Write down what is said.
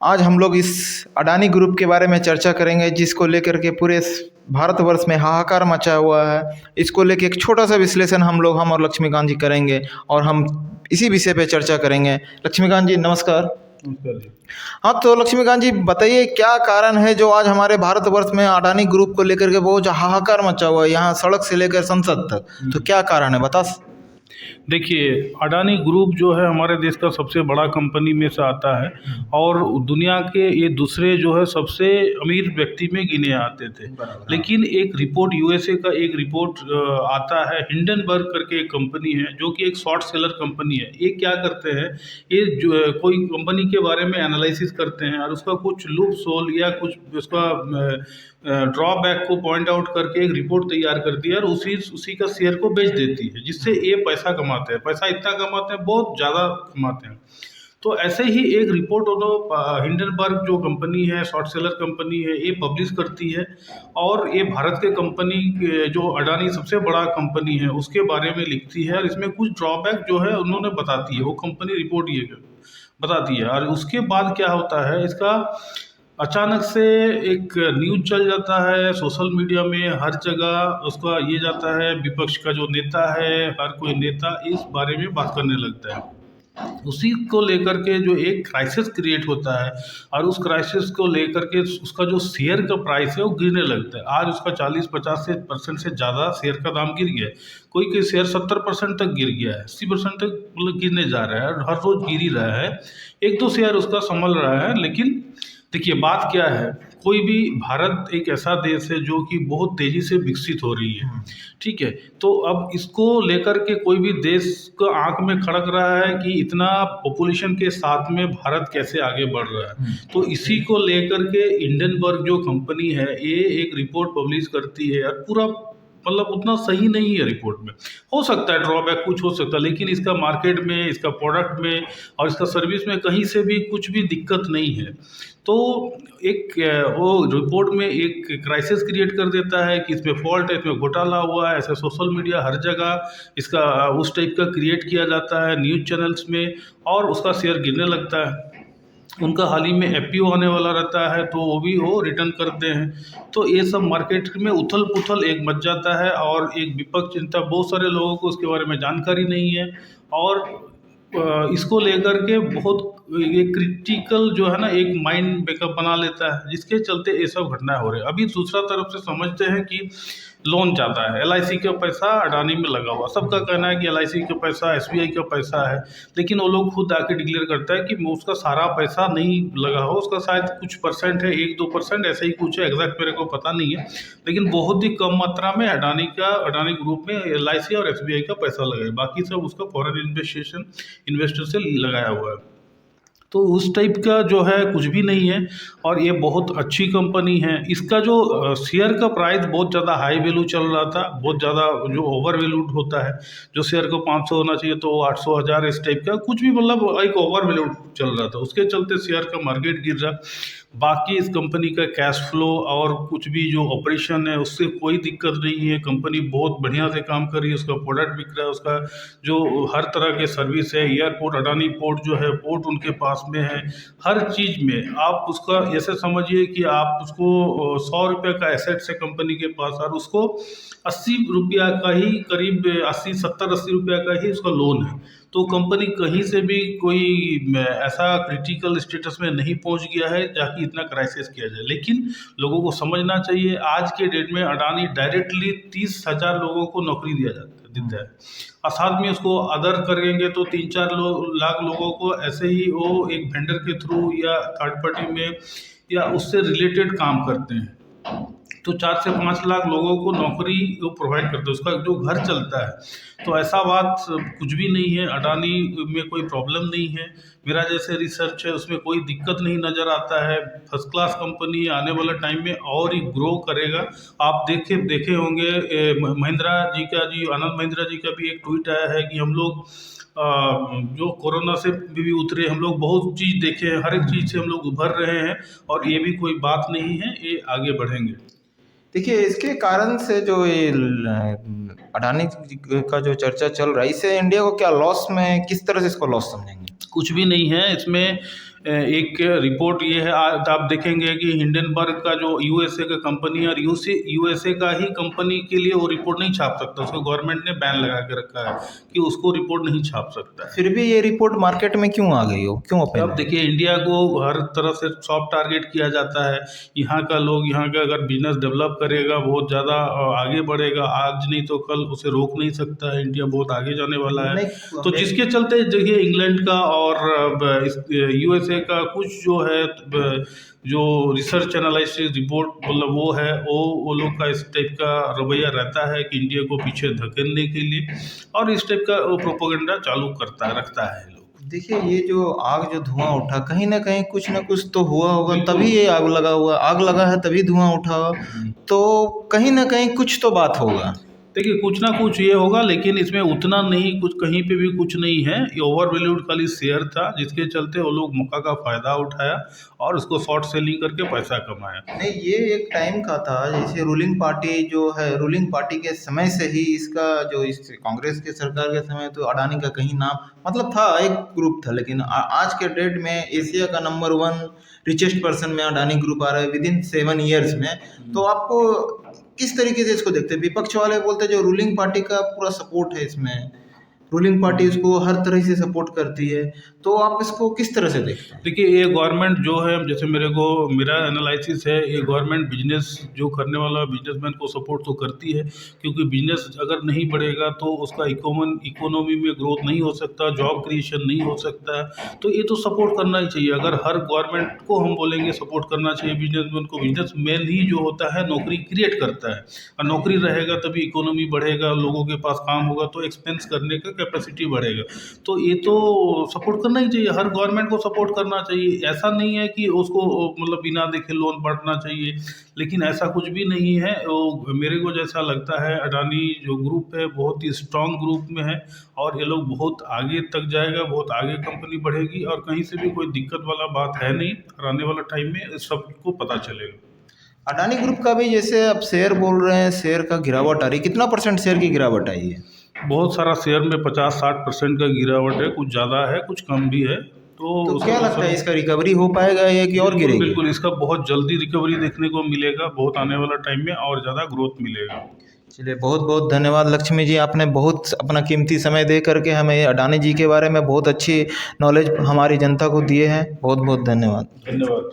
आज हम लोग इस अडानी ग्रुप के बारे में चर्चा करेंगे, जिसको लेकर के पूरे भारतवर्ष में हाहाकार मचा हुआ है। इसको लेकर एक छोटा सा विश्लेषण हम और लक्ष्मीकांत जी करेंगे और हम इसी विषय पे चर्चा करेंगे। लक्ष्मीकांत जी नमस्कार। नमस्कार जी। हाँ, तो लक्ष्मीकांत जी बताइए, क्या कारण है जो आज हमारे भारतवर्ष में अडानी ग्रुप को लेकर के बहुत हाहाकार मचा हुआ है, यहाँ सड़क से लेकर संसद तक? तो क्या कारण है बता। देखिए, अडानी ग्रुप जो है हमारे देश का सबसे बड़ा कंपनी में से आता है और दुनिया के ये दूसरे जो है सबसे अमीर व्यक्ति में गिने आते थे। लेकिन एक रिपोर्ट यूएसए का एक रिपोर्ट आता है, हिंडनबर्ग करके एक कंपनी है जो कि एक शॉर्ट सेलर कंपनी है। ये क्या करते हैं, ये जो कोई कंपनी के बारे में एनालिसिस करते हैं और उसका कुछ लूप होल या कुछ उसका ड्रॉबैक को पॉइंट आउट करके एक रिपोर्ट तैयार करती है और उसी का शेयर को बेच देती है, जिससे ये पैसा कमाते हैं। पैसा इतना कमाते हैं, बहुत ज़्यादा कमाते हैं। तो ऐसे ही एक रिपोर्ट हिंडनबर्ग जो कंपनी है, शॉर्ट सेलर कंपनी है, ये पब्लिश करती है और ये भारत के कंपनी जो अडानी सबसे बड़ा कंपनी है उसके बारे में लिखती है और इसमें कुछ ड्रॉबैक जो है उन्होंने बताती है, वो कंपनी रिपोर्ट ये बताती है। और उसके बाद क्या होता है, इसका अचानक से एक न्यूज़ चल जाता है सोशल मीडिया में, हर जगह उसका ये जाता है, विपक्ष का जो नेता है, हर कोई नेता इस बारे में बात करने लगता है। उसी को लेकर के जो एक क्राइसिस क्रिएट होता है और उस क्राइसिस को लेकर के उसका जो शेयर का प्राइस है वो गिरने लगता है। आज उसका 40-50% से ज़्यादा शेयर का दाम गिर गया है। कोई शेयर 70% तक गिर गया है, 80% तक मतलब गिरने जा रहा है और हर रोज़ गिर ही रहा है। एक दो शेयर उसका संभल रहा है। लेकिन देखिए बात क्या है, कोई भी, भारत एक ऐसा देश है जो कि बहुत तेज़ी से विकसित हो रही है, ठीक है। तो अब इसको लेकर के कोई भी देश को आंख में खड़क रहा है कि इतना पॉपुलेशन के साथ में भारत कैसे आगे बढ़ रहा है। तो इसी को लेकर के हिंडनबर्ग जो कंपनी है ये एक रिपोर्ट पब्लिश करती है और पूरा मतलब उतना सही नहीं है रिपोर्ट में। हो सकता है ड्रॉबैक कुछ हो सकता है, लेकिन इसका मार्केट में, इसका प्रोडक्ट में और इसका सर्विस में कहीं से भी कुछ भी दिक्कत नहीं है। तो एक वो रिपोर्ट में एक क्राइसिस क्रिएट कर देता है कि इसमें फॉल्ट है, इसमें घोटाला हुआ है। ऐसे सोशल मीडिया हर जगह इसका उस टाइप का क्रिएट किया जाता है न्यूज़ चैनल्स में और उसका शेयर गिरने लगता है। उनका हाल ही में एफपीओ आने वाला रहता है तो वो रिटर्न करते हैं। तो ये सब मार्केट में उथल पुथल एक मच जाता है और एक विपक्ष चिंता, बहुत सारे लोगों को उसके बारे में जानकारी नहीं है और इसको लेकर के बहुत ये क्रिटिकल जो है ना एक माइंड बैकअप बना लेता है, जिसके चलते ये सब घटनाएं हो रही है। अभी दूसरा तरफ से समझते हैं कि लोन ज़्यादा है, एलआईसी का पैसा अडानी में लगा हुआ, सबका कहना है कि एलआईसी का पैसा, एसबीआई का पैसा है। लेकिन वो लोग खुद आके डिक्लेयर करता है कि उसका सारा पैसा नहीं लगा हो, उसका शायद कुछ परसेंट है, 1-2% ऐसा ही कुछ है, एग्जैक्ट मेरे को पता नहीं है। लेकिन बहुत ही कम मात्रा में अडानी ग्रुप में एलआईसी और एसबीआई का पैसा लगा है, बाकी सब उसका फॉरेन इन्वेस्टर से लगाया हुआ है। तो उस टाइप का जो है कुछ भी नहीं है और ये बहुत अच्छी कंपनी है। इसका जो शेयर का प्राइस बहुत ज़्यादा हाई वैल्यू चल रहा था, बहुत ज़्यादा जो ओवर वैल्यूड होता है, जो शेयर को 500 होना चाहिए तो 800, 1000 इस टाइप का कुछ भी, मतलब एक ओवर वैल्यूड चल रहा था, उसके चलते शेयर का मार्केट गिर रहा। बाकी इस कंपनी का कैश फ्लो और कुछ भी जो ऑपरेशन है उससे कोई दिक्कत नहीं है। कंपनी बहुत बढ़िया से काम कर रही है, उसका प्रोडक्ट बिक रहा है, उसका जो हर तरह के सर्विस है, एयरपोर्ट, अडानी पोर्ट जो है, पोर्ट उनके पास में है। हर चीज़ में आप उसका ऐसे समझिए कि आप उसको 100 रुपये का एसेट्स है कंपनी के पास और उसको 80 रुपया का ही, करीब 70-80 रुपया का ही उसका लोन है। तो कंपनी कहीं से भी कोई ऐसा क्रिटिकल स्टेटस में नहीं पहुंच गया है ताकि इतना क्राइसिस किया जाए। लेकिन लोगों को समझना चाहिए, आज के डेट में अडानी डायरेक्टली 30,000 लोगों को नौकरी देता है और साथ में उसको अदर करेंगे तो 3-4 लाख लोगों को ऐसे ही वो एक वेंडर के थ्रू या थर्ड पार्टी में या उससे रिलेटेड काम करते हैं। तो 4 से 5 लाख लोगों को नौकरी वो प्रोवाइड करते हैं, उसका जो घर चलता है। तो ऐसा बात कुछ भी नहीं है, अडानी में कोई प्रॉब्लम नहीं है। मेरा जैसे रिसर्च है उसमें कोई दिक्कत नहीं नज़र आता है। फर्स्ट क्लास कंपनी है, आने वाला टाइम में और ही ग्रो करेगा। आप देखे होंगे महिंद्रा जी का, जी आनंद महिंद्रा जी का भी एक ट्वीट आया है कि हम लोग जो कोरोना से भी उतरे, हम लोग बहुत चीज़ देखे हैं, हर एक चीज़ से हम लोग उभर रहे हैं और ये भी कोई बात नहीं है, ये आगे बढ़ेंगे। देखिए, इसके कारण से जो ये अडानी का जो चर्चा चल रहा है, इससे इंडिया को क्या लॉस में, किस तरह से इसको लॉस समझेंगे? कुछ भी नहीं है इसमें। एक रिपोर्ट ये है, आज आप देखेंगे कि हिंडनबर्ग का जो यूएसए का कंपनी है और यूएसए का ही कंपनी के लिए वो रिपोर्ट नहीं छाप सकता, उसको गवर्नमेंट ने बैन लगा के रखा है कि उसको रिपोर्ट नहीं छाप सकता है। फिर भी ये रिपोर्ट मार्केट में क्यों आ गई हो, क्यों अब ओपन है? देखिए, इंडिया को हर तरह से सॉफ्ट टारगेट किया जाता है। यहाँ का लोग, यहाँ का अगर बिजनेस डेवलप करेगा, बहुत ज़्यादा आगे बढ़ेगा, आज नहीं तो कल उसे रोक नहीं सकता है, इंडिया बहुत आगे जाने वाला है। नहीं, तो जिसके चलते देखिए इंग्लैंड का और यूएसए का कुछ जो है जो रिसर्च एनालिसिस रिपोर्ट मतलब वो लोग का इस टाइप का रवैया रहता है कि इंडिया को पीछे धकेलने के लिए, और इस टाइप का वो प्रोपेगेंडा चालू रखता है लोग। देखिए, ये जो आग जो धुआं उठा, कहीं ना कहीं कुछ ना कुछ तो हुआ होगा, तभी ये आग लगा है, तभी धुआं उठा। तो कहीं ना कहीं कुछ तो बात होगा। देखिए, कुछ ना कुछ ये होगा, लेकिन इसमें उतना नहीं, कुछ कहीं पे भी कुछ नहीं है। ये ओवर वैल्यूड खाली शेयर था, जिसके चलते वो लोग मौका का फ़ायदा उठाया और उसको शॉर्ट सेलिंग करके पैसा कमाया। नहीं, ये एक टाइम का था, जैसे रूलिंग पार्टी जो है, रूलिंग पार्टी के समय से ही इसका जो इस कांग्रेस के सरकार के समय तो अडानी का कहीं नाम मतलब था, एक ग्रुप था। लेकिन आज के डेट में एशिया का नंबर 1 रिचेस्ट पर्सन में अडानी ग्रुप आ रहा है विदिन 7 ईयर्स में। तो आपको किस तरीके से इसको देखते हैं? विपक्ष वाले बोलते हैं जो रूलिंग पार्टी का पूरा सपोर्ट है इसमें, रूलिंग पार्टी इसको हर तरह से सपोर्ट करती है, तो आप इसको किस तरह से देखते हैं? देखिए, ये गवर्नमेंट जो है, जैसे मेरा एनालिसिस है, ये गवर्नमेंट बिजनेस जो करने वाला बिजनेसमैन को सपोर्ट तो करती है, क्योंकि बिजनेस अगर नहीं बढ़ेगा तो उसका इकोनॉमी में ग्रोथ नहीं हो सकता, जॉब क्रिएशन नहीं हो सकता है। तो ये तो सपोर्ट करना ही चाहिए। अगर हर गवर्नमेंट को हम बोलेंगे सपोर्ट करना चाहिए बिजनेसमैन को, बिजनेसमैन ही जो होता है नौकरी क्रिएट करता है, और नौकरी रहेगा तभी इकोनॉमी बढ़ेगा, लोगों के पास काम होगा तो एक्सपेंस करने का कैपेसिटी बढ़ेगा। तो ये तो सपोर्ट करना ही चाहिए, हर गवर्नमेंट को सपोर्ट करना चाहिए। ऐसा नहीं है कि उसको मतलब बिना देखे लोन बढ़ना चाहिए, लेकिन ऐसा कुछ भी नहीं है। वो मेरे को जैसा लगता है, अडानी जो ग्रुप है बहुत ही स्ट्रांग ग्रुप में है, और ये लोग बहुत आगे तक जाएगा, बहुत आगे कंपनी बढ़ेगी, और कहीं से भी कोई दिक्कत वाला बात है नहीं। और आने वाला टाइम में सबको पता चलेगा। अडानी ग्रुप का भी जैसे अब शेयर बोल रहे हैं, शेयर का गिरावट आ रही, कितना % शेयर की गिरावट आई है? बहुत सारा शेयर में 50-60% का गिरावट है, कुछ ज़्यादा है, कुछ कम भी है। तो क्या लगता है, इसका रिकवरी हो पाएगा या कि और गिरेगी? बिल्कुल, इसका बहुत जल्दी रिकवरी देखने को मिलेगा, बहुत आने वाला टाइम में और ज़्यादा ग्रोथ मिलेगा। चलिए, बहुत बहुत धन्यवाद लक्ष्मी जी, आपने बहुत अपना कीमती समय दे करके हमें अडानी जी के बारे में बहुत अच्छी नॉलेज हमारी जनता को दिए हैं। बहुत बहुत धन्यवाद। धन्यवाद।